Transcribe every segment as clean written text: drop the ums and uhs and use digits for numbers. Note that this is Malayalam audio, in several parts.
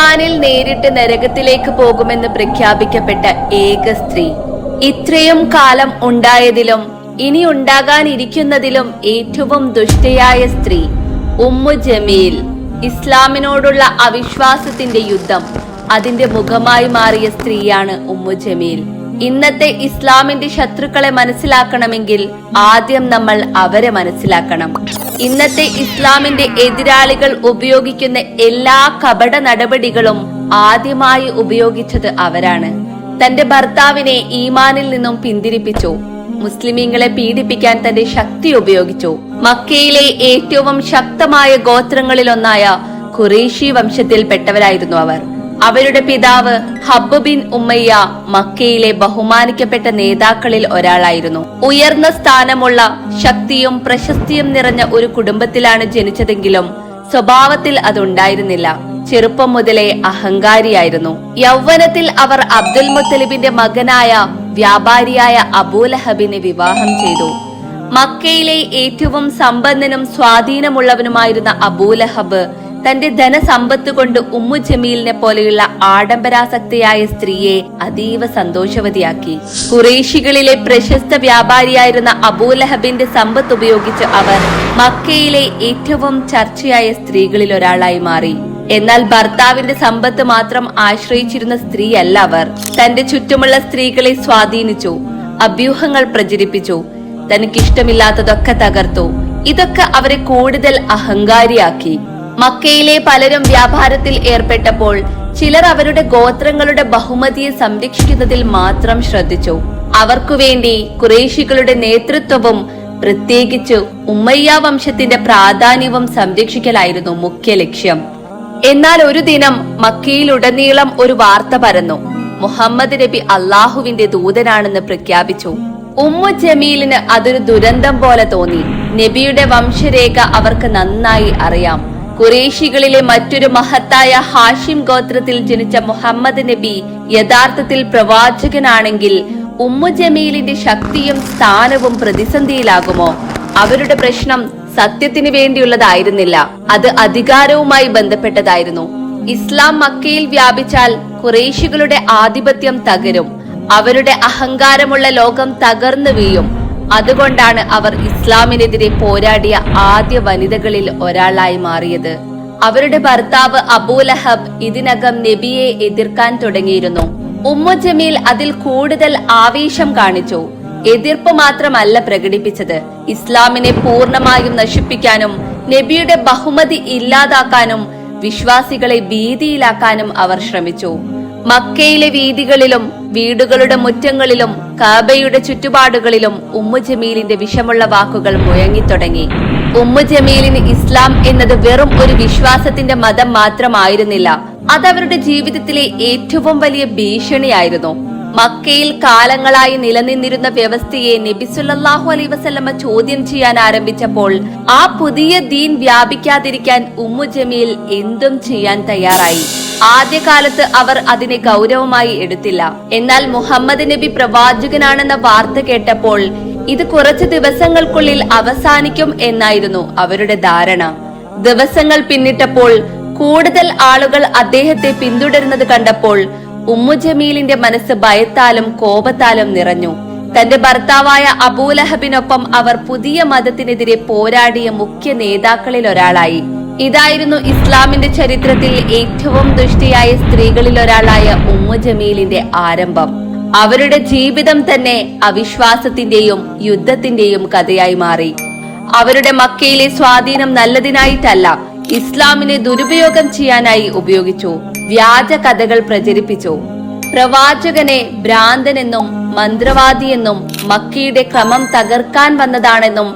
ഈമാനിൽ നേരിട്ട് നരകത്തിലേക്ക് പോകുമെന്ന് പ്രഖ്യാപിക്കപ്പെട്ട ഏക സ്ത്രീ. ഇത്രയും കാലം ഉണ്ടായതിലും ഇനി ഉണ്ടാകാനിരിക്കുന്നതിലും ഏറ്റവും ദുഷ്ടയായ സ്ത്രീ ഉമ്മു ജമീൽ. ഇസ്ലാമിനോടുള്ള അവിശ്വാസത്തിന്റെ യുദ്ധം അതിന്റെ മുഖമായി മാറിയ സ്ത്രീയാണ് ഉമ്മു ജമീൽ. ഇന്നത്തെ ഇസ്ലാമിന്റെ ശത്രുക്കളെ മനസ്സിലാക്കണമെങ്കിൽ ആദ്യം നമ്മൾ അവരെ മനസ്സിലാക്കണം. ഇന്നത്തെ ഇസ്ലാമിന്റെ എതിരാളികൾ ഉപയോഗിക്കുന്ന എല്ലാ കപട നടപടികളും ആദ്യമായി ഉപയോഗിച്ചത് അവരാണ്. തന്റെ ഭർത്താവിനെ ഈമാനിൽ നിന്നും പിന്തിരിപ്പിച്ചു. മുസ്ലിമീങ്ങളെ പീഡിപ്പിക്കാൻ തന്റെ ശക്തി ഉപയോഗിച്ചു. മക്കയിലെ ഏറ്റവും ശക്തമായ ഗോത്രങ്ങളിലൊന്നായ ഖുറൈശി വംശത്തിൽപ്പെട്ടവരായിരുന്നു അവർ. അവരുടെ പിതാവ് ഹബ്ബ് ബിൻ ഉമ്മയ്യ മക്കയിലെ ബഹുമാനിക്കപ്പെട്ട നേതാക്കളിൽ ഒരാളായിരുന്നു. ഉയർന്ന സ്ഥാനമുള്ള ശക്തിയും പ്രശസ്തിയും നിറഞ്ഞ ഒരു കുടുംബത്തിലാണ് ജനിച്ചതെങ്കിലും സ്വഭാവത്തിൽ അതുണ്ടായിരുന്നില്ല. ചെറുപ്പം മുതലേ അഹങ്കാരിയായിരുന്നു. യൗവനത്തിൽ അവർ അബ്ദുൽ മുത്തലിബിന്റെ മകനായ വ്യാപാരിയായ അബൂലഹബിനെ വിവാഹം ചെയ്തു. മക്കയിലെ ഏറ്റവും സമ്പന്നനും സ്വാധീനമുള്ളവനുമായിരുന്ന അബൂലഹബ് തന്റെ ധനസമ്പത്ത് കൊണ്ട് ഉമ്മു ജമീലിനെ പോലെയുള്ള ആഡംബരാസക്തയായ സ്ത്രീയെ അതീവ സന്തോഷവതിയാക്കി. ഖുറൈശികളിലെ പ്രശസ്ത വ്യാപാരിയായിരുന്ന അബൂലഹബിന്റെ സമ്പത്ത് ഉപയോഗിച്ച് അവർ മക്കയിലെ ഏറ്റവും ചർച്ചയായ സ്ത്രീകളിൽ ഒരാളായി മാറി. എന്നാൽ ഭർത്താവിന്റെ സമ്പത്ത് മാത്രം ആശ്രയിച്ചിരുന്ന സ്ത്രീയല്ല അവർ. തന്റെ ചുറ്റുമുള്ള സ്ത്രീകളെ സ്വാധീനിച്ചു, അഭ്യൂഹങ്ങൾ പ്രചരിപ്പിച്ചു, തനിക്കിഷ്ടമില്ലാത്തതൊക്കെ തകർത്തു. ഇതൊക്കെ അവരെ കൂടുതൽ അഹങ്കാരിയാക്കി. മക്കയിലെ പലരും വ്യാപാരത്തിൽ ഏർപ്പെട്ടപ്പോൾ ചിലർ അവരുടെ ഗോത്രങ്ങളുടെ ബഹുമതിയെ സംരക്ഷിക്കുന്നതിൽ മാത്രം ശ്രദ്ധിച്ചു. അവർക്കുവേണ്ടി ഖുറൈശികളുടെ നേതൃത്വവും പ്രത്യേകിച്ച് ഉമ്മയ്യ വംശത്തിന്റെ പ്രാധാന്യവും സംരക്ഷിക്കലായിരുന്നു മുഖ്യ ലക്ഷ്യം. എന്നാൽ ഒരു ദിനം മക്കയിലുടനീളം ഒരു വാർത്ത പരന്നു. മുഹമ്മദ് നബി അള്ളാഹുവിന്റെ ദൂതനാണെന്ന് പ്രഖ്യാപിച്ചു. ഉമ്മു ജമീലിന് അതൊരു ദുരന്തം പോലെ തോന്നി. നബിയുടെ വംശരേഖ അവർക്ക് നന്നായി അറിയാം. ഖുറൈശികളിലെ മറ്റൊരു മഹത്തായ ഹാഷിം ഗോത്രത്തിൽ ജനിച്ച മുഹമ്മദ് നബി യഥാർത്ഥത്തിൽ പ്രവാചകനാണെങ്കിൽ ഉമ്മു ജമീലിന്റെ ശക്തിയും സ്ഥാനവും പ്രതിസന്ധിയിലാകുമോ? അവരുടെ പ്രശ്നം സത്യത്തിന് വേണ്ടിയുള്ളതായിരുന്നില്ല, അത് അധികാരവുമായി ബന്ധപ്പെട്ടതായിരുന്നു. ഇസ്ലാം മക്കയിൽ വ്യാപിച്ചാൽ ഖുറൈശികളുടെ ആധിപത്യം തകരും, അവരുടെ അഹങ്കാരമുള്ള ലോകം തകർന്നു വീഴും. അതുകൊണ്ടാണ് അവർ ഇസ്ലാമിനെതിരെ പോരാടിയ ആദ്യ വനിതകളിൽ ഒരാളായി മാറിയത്. അവരുടെ ഭർത്താവ് അബൂലഹബ് ഇതിനകം നബിയെ എതിർക്കാൻ തുടങ്ങിയിരുന്നു. ഉമ്മു ജമീൽ അതിൽ കൂടുതൽ ആവേശം കാണിച്ചു. എതിർപ്പ് മാത്രമല്ല പ്രകടിപ്പിച്ചത്, ഇസ്ലാമിനെ പൂർണ്ണമായും നശിപ്പിക്കാനും നബിയുടെ ബഹുമതി ഇല്ലാതാക്കാനും വിശ്വാസികളെ ഭീതിയിലാക്കാനും അവർ ശ്രമിച്ചു. മക്കയിലെ വീതികളിലും വീടുകളുടെ മുറ്റങ്ങളിലും കാബയുടെ ചുറ്റുപാടുകളിലും ഉമ്മു ജമീലിന്റെ വിഷമുള്ള വാക്കുകൾ മുഴങ്ങിത്തുടങ്ങി. ഉമ്മു ജമീലിന് ഇസ്ലാം എന്നത് വെറും ഒരു വിശ്വാസത്തിന്റെ മതം മാത്രമായിരുന്നില്ല, അതവരുടെ ജീവിതത്തിലെ ഏറ്റവും വലിയ ഭീഷണിയായിരുന്നു. മക്കയിൽ കാലങ്ങളായി നിലനിന്നിരുന്ന വ്യവസ്ഥയെ നബി സല്ലല്ലാഹു അലൈഹി വസല്ലമ ചോദ്യം ചെയ്യാൻ ആരംഭിച്ചപ്പോൾ ആ പുതിയ ദീൻ വ്യാപിക്കാതിരിക്കാൻ ഉമ്മു ജമീൽ എന്തും ചെയ്യാൻ തയ്യാറായി. ആദ്യകാലത്ത് അവർ അതിനെ ഗൗരവമായി എടുത്തില്ല. എന്നാൽ മുഹമ്മദ് നബി പ്രവാചകനാണെന്ന വാർത്ത കേട്ടപ്പോൾ ഇത് കുറച്ച് ദിവസങ്ങൾക്കുള്ളിൽ അവസാനിക്കും എന്നായിരുന്നു അവരുടെ ധാരണ. ദിവസങ്ങൾ പിന്നിട്ടപ്പോൾ കൂടുതൽ ആളുകൾ അദ്ദേഹത്തെ പിന്തുടരുന്നത് കണ്ടപ്പോൾ ഉമ്മു ജമീലിന്റെ മനസ്സ് ഭയത്താലും കോപത്താലും നിറഞ്ഞു. തന്റെ ഭർത്താവായ അബൂലഹബിനൊപ്പം അവർ പുതിയ മതത്തിനെതിരെ പോരാടിയ മുഖ്യ നേതാക്കളിൽ ഒരാളായി. ഇതായിരുന്നു ഇസ്ലാമിന്റെ ചരിത്രത്തിൽ ഏറ്റവും ദുഷ്ടയായ സ്ത്രീകളിൽ ഒരാളായ ഉമ്മു ജമീലിന്റെ ആരംഭം. അവരുടെ ജീവിതം തന്നെ അവിശ്വാസത്തിന്റെയും യുദ്ധത്തിന്റെയും കഥയായി മാറി. അവരുടെ മക്കയിലെ സ്വാധീനം നല്ലതിനായിട്ടല്ല, ഇസ്ലാമിനെ ദുരുപയോഗം ചെയ്യാനായി ഉപയോഗിച്ചു. വ്യാജ കഥകൾ പ്രചരിപ്പിച്ചു. പ്രവാചകനെ ഭ്രാന്തനെന്നും മന്ത്രവാദിയെന്നും മക്കയുടെ ക്രമം തകർക്കാൻ വന്നതാണെന്നും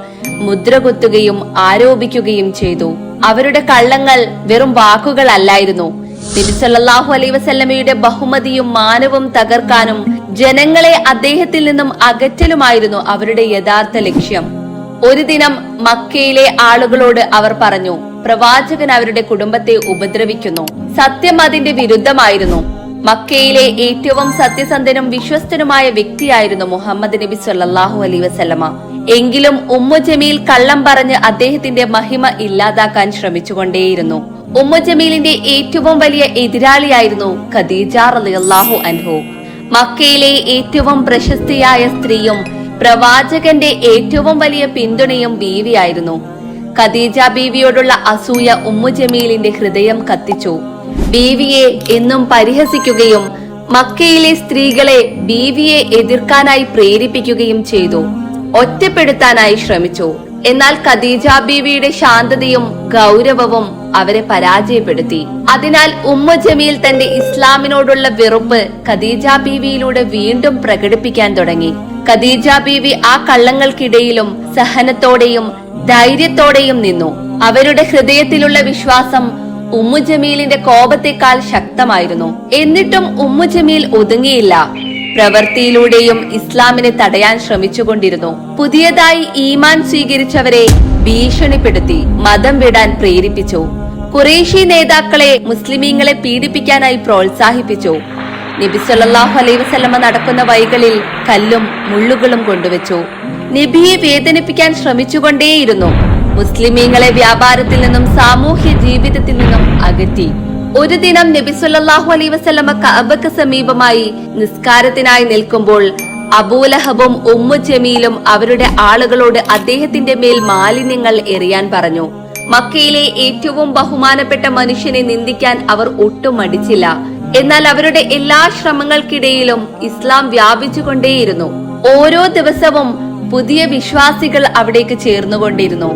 മുദ്രകുത്തുകയും ആരോപിക്കുകയും ചെയ്തു. അവരുടെ കള്ളങ്ങൾ വെറും വാക്കുകളല്ലായിരുന്നു. നബി സല്ലല്ലാഹു അലൈഹി വസല്ലമയുടെ ബഹുമതിയും മാനവും തകർക്കാനും ജനങ്ങളെ അദ്ദേഹത്തിൽ നിന്നും അകറ്റലുമായിരുന്നു അവരുടെ യഥാർത്ഥ ലക്ഷ്യം. ഒരു ദിനം മക്കയിലെ ആളുകളോട് അവർ പറഞ്ഞു, പ്രവാചകൻ അവരുടെ കുടുംബത്തെ ഉപദ്രവിക്കുന്നു. സത്യം അതിന്റെ വിരുദ്ധമായിരുന്നു. മക്കയിലെ ഏറ്റവും സത്യസന്ധനും വിശ്വസ്തനുമായ വ്യക്തിയായിരുന്നു മുഹമ്മദ് നബി സല്ലല്ലാഹു അലൈഹി വസല്ലമ. എങ്കിലും ഉമ്മു ജമീൽ കള്ളം പറഞ്ഞ് അദ്ദേഹത്തിന്റെ മഹിമ ഇല്ലാതാക്കാൻ ശ്രമിച്ചുകൊണ്ടേയിരുന്നു. ഉമ്മു ജമീലിന്റെ ഏറ്റവും വലിയ എതിരാളിയായിരുന്നു ഖദീജ റളിയല്ലാഹു അൻഹു. മക്കയിലെ ഏറ്റവും പ്രശസ്തിയായ സ്ത്രീയും പ്രവാചകന്റെ ഏറ്റവും വലിയ പിന്തുണയും ബീവിയായിരുന്നു. ഖദീജ ബീവിയോടുള്ള അസൂയ ഉമ്മു ജമീലിന്റെ ഹൃദയം കത്തിച്ചു. ബീവിയെ എന്നും പരിഹസിക്കുകയും മക്കയിലെ സ്ത്രീകളെ ബീവിയെ എതിർക്കാനായി പ്രേരിപ്പിക്കുകയും ചെയ്തു. ഒറ്റപ്പെടുത്താനായി ശ്രമിച്ചു. എന്നാൽ ഖദീജ ബീവിയുടെ ശാന്തതയും ഗൗരവവും അവരെ പരാജയപ്പെടുത്തി. അതിനാൽ ഉമ്മു ജമീൽ തന്റെ ഇസ്ലാമിനോടുള്ള വെറുപ്പ് ഖദീജ ബീവിയിലൂടെ വീണ്ടും പ്രകടിപ്പിക്കാൻ തുടങ്ങി. ഖദീജ ബീവി ആ കള്ളങ്ങൾക്കിടയിലും സഹനത്തോടെയും ധൈര്യത്തോടെയും നിന്നു. അവരുടെ ഹൃദയത്തിലുള്ള വിശ്വാസം ഉമ്മു ജമീലിന്റെ കോപത്തെക്കാൾ ശക്തമായിരുന്നു. എന്നിട്ടും ഉമ്മു ജമീൽ ഒതുങ്ങിയില്ല. പ്രവൃത്തിയിലൂടെയും ഇസ്ലാമിനെ തടയാൻ ശ്രമിച്ചുകൊണ്ടിരുന്നു. പുതിയതായി ഈമാൻ സ്വീകരിച്ചവരെ ഭീഷണിപ്പെടുത്തി മതം വിടാൻ പ്രേരിപ്പിച്ചു. ഖുറൈശി നേതാക്കളെ മുസ്ലിമീങ്ങളെ പീഡിപ്പിക്കാനായി പ്രോത്സാഹിപ്പിച്ചു. നബി സല്ലല്ലാഹു അലൈഹി വസല്ലമ നടക്കുന്ന വഴികളിൽ കല്ലും മുള്ളുകളും കൊണ്ടുവച്ചു. നബിയെ വേദനിപ്പിക്കാൻ ശ്രമിച്ചുകൊണ്ടേയിരുന്നു. മുസ്ലിമീങ്ങളെ വ്യാപാരത്തിൽ നിന്നും സാമൂഹ്യ ജീവിതത്തിൽ നിന്നും അകറ്റി. ഒരു ദിനം നബി സല്ലല്ലാഹു അലൈഹി വസല്ലമ കഅബക്ക് സമീപമായി നിസ്കാരത്തിനായി നിൽക്കുമ്പോൾ അബൂലഹബും ഉമ്മു ജമീലും അവരുടെ ആളുകളോട് അദ്ദേഹത്തിന്റെ മേൽ മാലിന്യങ്ങൾ എറിയാൻ പറഞ്ഞു. മക്കയിലെ ഏറ്റവും ബഹുമാനപ്പെട്ട മനുഷ്യനെ നിന്ദിക്കാൻ അവർ ഒട്ടും മടിച്ചില്ല. എന്നാൽ അവരുടെ എല്ലാ ശ്രമങ്ങൾക്കിടയിലും ഇസ്ലാം വ്യാപിച്ചുകൊണ്ടേയിരുന്നു. ഓരോ ദിവസവും പുതിയ വിശ്വാസികൾ അവിടേക്ക് ചേർന്നുകൊണ്ടിരുന്നു.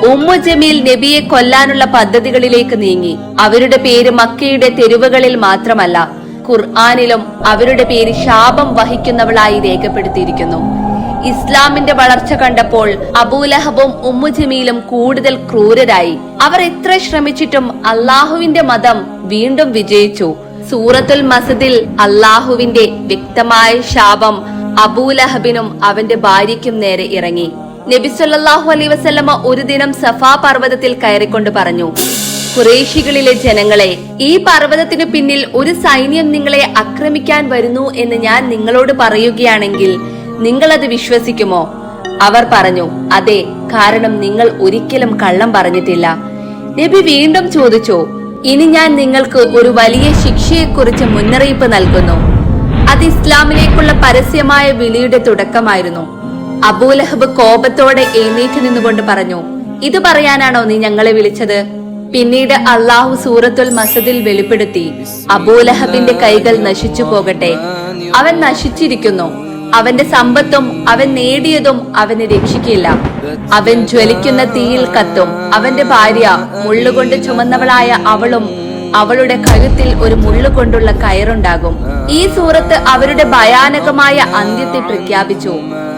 ഉമ്മു ജമീൽ നബിയെ കൊല്ലാനുള്ള പദ്ധതികളിലേക്ക് നീങ്ങി. അവരുടെ പേര് മക്കയുടെ തെരുവുകളിൽ മാത്രമല്ല, ഖുർആനിലും അവരുടെ പേര് ശാപം വഹിക്കുന്നവളായി രേഖപ്പെടുത്തിയിരിക്കുന്നു. ഇസ്ലാമിന്റെ വളർച്ച കണ്ടപ്പോൾ അബൂലഹബും ഉമ്മു ജമീലും കൂടുതൽ ക്രൂരരായി. അവർ എത്ര ശ്രമിച്ചിട്ടും അള്ളാഹുവിന്റെ മതം വീണ്ടും വിജയിച്ചു. സൂറത്തുൽ മസദിൽ അള്ളാഹുവിന്റെ വ്യക്തമായ ശാപം അബൂലഹബിനും അവന്റെ ഭാര്യയ്ക്കും നേരെ ഇറങ്ങി. നബി സല്ലല്ലാഹു അലൈഹി വസല്ലമ ഒരു ദിനം സഫാ പർവ്വതത്തിൽ കയറിക്കൊണ്ട് പറഞ്ഞു, ഖുറൈശികളിലെ ജനങ്ങളെ, ഈ പർവ്വതത്തിനു പിന്നിൽ ഒരു സൈന്യം നിങ്ങളെ ആക്രമിക്കാൻ വരുന്നു എന്ന് ഞാൻ നിങ്ങളോട് പറയുകയാണെങ്കിൽ നിങ്ങൾ അത് വിശ്വസിക്കുമോ? അവർ പറഞ്ഞു, അതെ, കാരണം നിങ്ങൾ ഒരിക്കലും കള്ളം പറഞ്ഞിട്ടില്ല. നബി വീണ്ടും ചോദിച്ചു, ഇനി ഞാൻ നിങ്ങൾക്ക് ഒരു വലിയ ശിക്ഷയെക്കുറിച്ച് മുന്നറിയിപ്പ് നൽകുന്നു. അത് ഇസ്ലാമിലേക്കുള്ള പരസ്യമായ വിളിയുടെ തുടക്കമായിരുന്നു. അബൂലഹബ് കോപത്തോടെ എഴുന്നേറ്റ് നിന്നുകൊണ്ട് പറഞ്ഞു, ഇത് പറയാനാണോ നീ ഞങ്ങളെ വിളിച്ചത്? പിന്നീട് അള്ളാഹു സൂറത്തുൽ മസദിൽ വെളിപ്പെടുത്തി, അബൂലഹബിന്റെ കൈകൾ നശിച്ചു പോകട്ടെ, അവൻ നശിച്ചിരിക്കുന്നു. അവന്റെ സമ്പത്തും അവൻ നേടിയതും അവനെ രക്ഷിക്കില്ല. അവൻ ജ്വലിക്കുന്ന തീയിൽ കത്തും. അവന്റെ ഭാര്യ മുള്ളുകൊണ്ട് ചുമന്നവളായ അവളും അവളുടെ കഴുത്തിൽ ഒരു മുള്ളുകൊണ്ടുള്ള കയറുണ്ടാകും. ഈ സൂറത്ത് അവരുടെ ഭയാനകമായ അന്ത്യത്തെ പ്രഖ്യാപിച്ചു.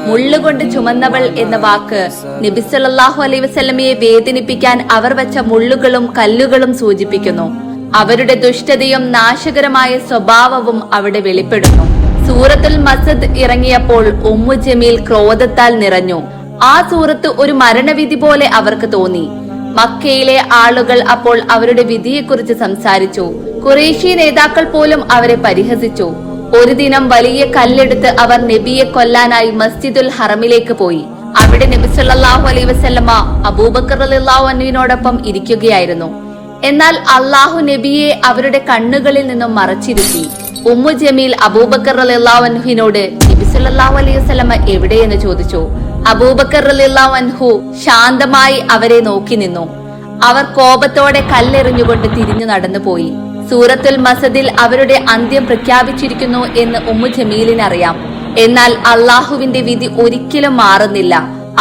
മുള്ളുകൊണ്ട് ചുമന്നവൾ എന്ന വാക്ക് നബി സല്ലല്ലാഹു അലൈഹി വസല്ലമയെ വേദനിപ്പിക്കാൻ അവർ വെച്ച മുള്ളുകളും കല്ലുകളും സൂചിപ്പിക്കുന്നു. അവരുടെ ദുഷ്ടതയും നാശകരമായ സ്വഭാവവും അവിടെ വെളിപ്പെടുന്നു. സൂറത്തുൽ മസദ് ഇറങ്ങിയപ്പോൾ ഉമ്മു ജമീൽ ക്രോധത്താൽ നിറഞ്ഞു. ആ സൂറത്ത് ഒരു മരണവിധി പോലെ അവർക്ക് തോന്നി. മക്കയിലെ ആളുകൾ അപ്പോൾ അവരുടെ വിധിയെക്കുറിച്ച് സംസാരിച്ചു. ഖുറൈശി നേതാക്കൾ പോലും അവരെ പരിഹസിച്ചു. ഒരു ദിനം വലിയ കല്ലെടുത്ത് അവർ നബിയെ കൊല്ലാനായി മസ്ജിദുൽ ഹറമിലേക്ക് പോയി. അവിടെ നബി സല്ലല്ലാഹു അലൈഹി വസല്ലമ അബൂബക്കർ റളിയല്ലാഹു അൻഹുവിനോടൊപ്പം ഇരിക്കുകയായിരുന്നു. എന്നാൽ അള്ളാഹു നബിയെ അവരുടെ കണ്ണുകളിൽ നിന്നും മറച്ചിരുത്തി. ഉമ്മു ജമീൽ അബൂബക്കർ റളിയല്ലാഹു അൻഹുവിനോട് നബി സല്ലല്ലാഹു അലൈഹി വസല്ലമ എവിടെയെന്ന് ചോദിച്ചു. അബൂബക്കർ റളിയല്ലാഹു അൻഹു ശാന്തമായി അവരെ നോക്കി നിന്നു. അവർ കോപത്തോടെ കല്ലെറിഞ്ഞുകൊണ്ട് തിരിഞ്ഞു നടന്നുപോയി. സൂറത്തുൽ മസദിൽ അവരുടെ അന്ത്യം പ്രഖ്യാപിച്ചിരിക്കുന്നു എന്ന് ഉമ്മു ജമീലിന് അറിയാം. എന്നാൽ അള്ളാഹുവിന്റെ വിധി ഒരിക്കലും മാറുന്നില്ല.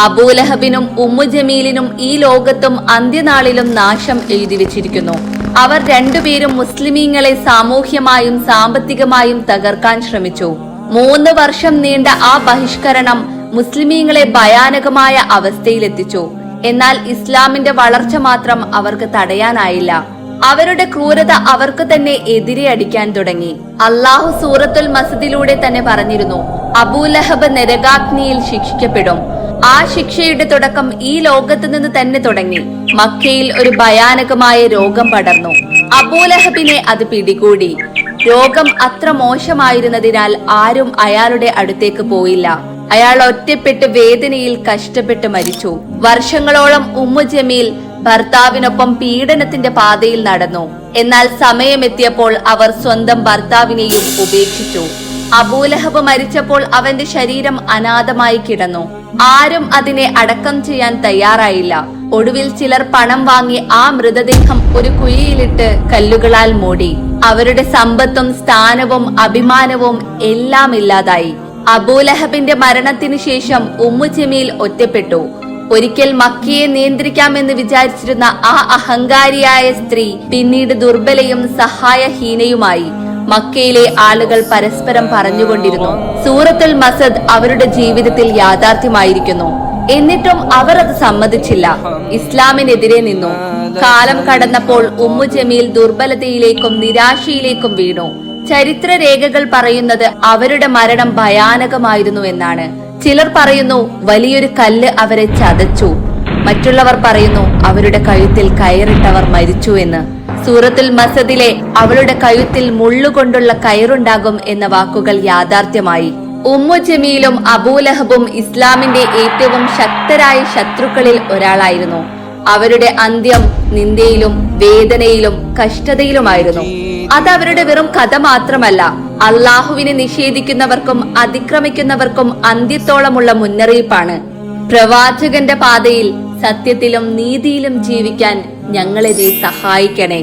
അബൂലഹബിനും ഉമ്മു ജമീലിനും ഈ ലോകത്തും അന്ത്യനാളിലും നാശം എഴുതി വെച്ചിരിക്കുന്നു. അവർ രണ്ടുപേരും മുസ്ലിമീങ്ങളെ സാമൂഹ്യമായും സാമ്പത്തികമായും തകർക്കാൻ ശ്രമിച്ചു. 3 വർഷം നീണ്ട ആ ബഹിഷ്കരണം മുസ്ലിമീങ്ങളെ ഭയാനകമായ അവസ്ഥയിലെത്തിച്ചു. എന്നാൽ ഇസ്ലാമിന്റെ വളർച്ച മാത്രം അവർക്ക് തടയാനായില്ല. അവരുടെ ക്രൂരത അവർക്ക് തന്നെ എതിരെ അടിക്കാൻ തുടങ്ങി. അള്ളാഹു സൂറത്തുൽ മസദിലൂടെ തന്നെ പറഞ്ഞിരുന്നു, അബൂലഹബ് നരകാഗ്നിയിൽ ശിക്ഷിക്കപ്പെടും. ആ ശിക്ഷയുടെ തുടക്കം ഈ ലോകത്ത് നിന്ന് തന്നെ തുടങ്ങി. മക്കയിൽ ഒരു ഭയാനകമായ രോഗം പടർന്നു. അബൂലഹബിനെ അത് പിടികൂടി. രോഗം അത്ര മോശമായിരുന്നതിനാൽ ആരും അയാളുടെ അടുത്തേക്ക് പോയില്ല. അയാൾ ഒറ്റപ്പെട്ട് വേദനയിൽ കഷ്ടപ്പെട്ട് മരിച്ചു. വർഷങ്ങളോളം ഉമ്മു ജമീൽ ഭർത്താവിനൊപ്പം പീഡനത്തിന്റെ പാതയിൽ നടന്നു. എന്നാൽ സമയമെത്തിയപ്പോൾ അവർ സ്വന്തം ഭർത്താവിനെയും ഉപേക്ഷിച്ചു. അബൂലഹബ് മരിച്ചപ്പോൾ അവന്റെ ശരീരം അനാഥമായി കിടന്നു. ആരും അതിനെ അടക്കം ചെയ്യാൻ തയ്യാറായില്ല. ഒടുവിൽ ചിലർ പണം വാങ്ങി ആ മൃതദേഹം ഒരു കുഴിയിലിട്ട് കല്ലുകളാൽ മൂടി. അവരുടെ സമ്പത്തും സ്ഥാനവും അഭിമാനവും എല്ലാം ഇല്ലാതായി. അബൂലഹബിന്റെ മരണത്തിനു ശേഷം ഉമ്മു ജമീൽ ഒറ്റപ്പെട്ടു. ഒരിക്കൽ മക്കയെ നിയന്ത്രിക്കാമെന്ന് വിചാരിച്ചിരുന്ന ആ അഹങ്കാരിയായ സ്ത്രീ പിന്നീട് ദുർബലയും സഹായഹീനയുമായി. മക്കയിലെ ആളുകൾ പരസ്പരം പറഞ്ഞുകൊണ്ടിരുന്നു, സൂറത്തുൽ മസദ് അവരുടെ ജീവിതത്തിൽ യാഥാർത്ഥ്യമായിരിക്കുന്നു. എന്നിട്ടും അവർ അത് സമ്മതിച്ചില്ല. ഇസ്ലാമിനെതിരെ നിന്നു. കാലം കടന്നപ്പോൾ ഉമ്മു ജമീൽ ദുർബലതയിലേക്കും നിരാശയിലേക്കും വീണു. ചരിത്രരേഖകൾ പറയുന്നത് അവരുടെ മരണം ഭയാനകമായിരുന്നു എന്നാണ്. ചിലർ പറയുന്നു വലിയൊരു കല്ല് അവരെ ചതച്ചു. മറ്റുള്ളവർ പറയുന്നു അവരുടെ കഴുത്തിൽ കയറിട്ടവർ മരിച്ചു എന്ന്. സൂറത്തുൽ മസദിലെ അവളുടെ കഴുത്തിൽ മുള്ളുകൊണ്ടുള്ള കയറുണ്ടാകും എന്ന വാക്കുകൾ യാഥാർത്ഥ്യമായി. ഉമ്മു ജമീലും അബൂലഹബും ഇസ്ലാമിന്റെ ഏറ്റവും ശക്തരായ ശത്രുക്കളിൽ ഒരാളായിരുന്നു. അവരുടെ അന്ത്യം നിന്ദയിലും വേദനയിലും കഷ്ടതയിലുമായിരുന്നു. അത് അവരുടെ വെറും കഥ മാത്രമല്ല, അള്ളാഹുവിനെ നിഷേധിക്കുന്നവർക്കും അതിക്രമിക്കുന്നവർക്കും അന്ത്യത്തോളമുള്ള മുന്നറിയിപ്പാണ്. പ്രവാചകന്റെ പാതയിൽ സത്യത്തിലും നീതിയിലും ജീവിക്കാൻ ഞങ്ങളെ നീ സഹായിക്കണേ.